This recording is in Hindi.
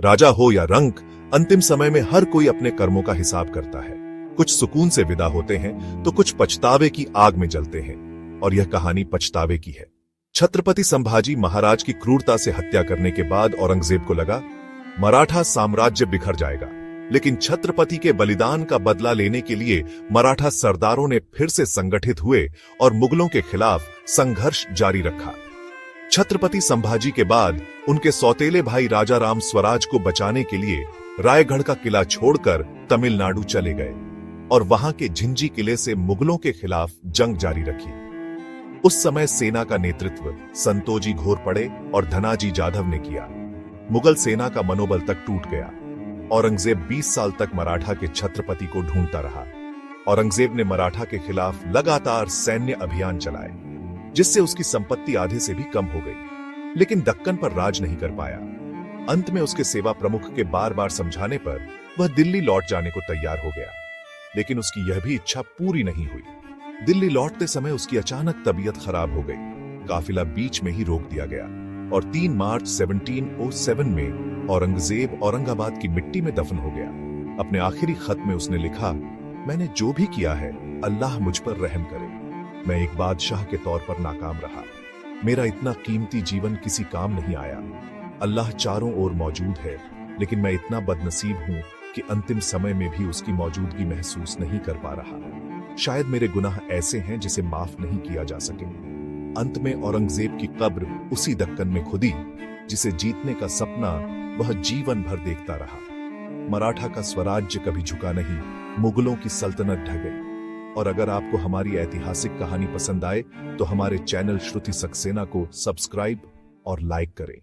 राजा हो या रंक, अंतिम समय में हर कोई अपने कर्मों का हिसाब करता है। कुछ सुकून से विदा होते हैं तो कुछ पछतावे की आग में जलते हैं, और यह कहानी पछतावे की है। छत्रपति संभाजी महाराज की क्रूरता से हत्या करने के बाद औरंगजेब को लगा मराठा साम्राज्य बिखर जाएगा, लेकिन छत्रपति के बलिदान का बदला लेने के लिए मराठा सरदारों ने फिर से संगठित हुए और मुगलों के खिलाफ संघर्ष जारी रखा। छत्रपति संभाजी के बाद उनके सौतेले भाई राजा राम स्वराज को बचाने के लिए रायगढ़ का किला छोड़कर तमिलनाडु चले गए और वहां के झिंझी किले से मुगलों के खिलाफ जंग जारी रखी। उस समय सेना का नेतृत्व संतोजी घोरपड़े और धनाजी जाधव ने किया। मुगल सेना का मनोबल तक टूट गया। औरंगजेब 20 साल तक मराठा के छत्रपति को ढूंढता रहा। औरंगजेब ने मराठा के खिलाफ लगातार सैन्य अभियान चलाए, जिससे उसकी संपत्ति आधे से भी कम हो गई, लेकिन दक्कन पर राज नहीं कर पाया। अंत में उसके सेवा प्रमुख के बार बार समझाने पर वह दिल्ली लौट जाने को तैयार हो गया, लेकिन उसकी यह भी इच्छा पूरी नहीं हुई। दिल्ली लौटते समय उसकी अचानक तबीयत खराब हो गई। काफिला बीच में ही रोक दिया गया और 3 मार्च 1707 में औरंगजेब औरंगाबाद की मिट्टी में दफन हो गया। अपने आखिरी खत में उसने लिखा, मैंने जो भी किया है अल्लाह मुझ पर रहम करे। मैं एक बादशाह के तौर पर नाकाम रहा। मेरा इतना कीमती जीवन किसी काम नहीं आया। अल्लाह चारों ओर मौजूद है, लेकिन मैं इतना बदनसीब हूं कि अंतिम समय में भी उसकी मौजूदगी महसूस नहीं कर पा रहा। शायद मेरे गुनाह ऐसे हैं जिसे माफ नहीं किया जा सके। अंत में औरंगजेब की कब्र उसी दक्कन में खुदी जिसे जीतने का सपना वह जीवन भर देखता रहा। मराठा का स्वराज्य कभी झुका नहीं, मुगलों की सल्तनत ढह गई। और अगर आपको हमारी ऐतिहासिक कहानी पसंद आए तो हमारे चैनल श्रुति सक्सेना को सब्सक्राइब और लाइक करें।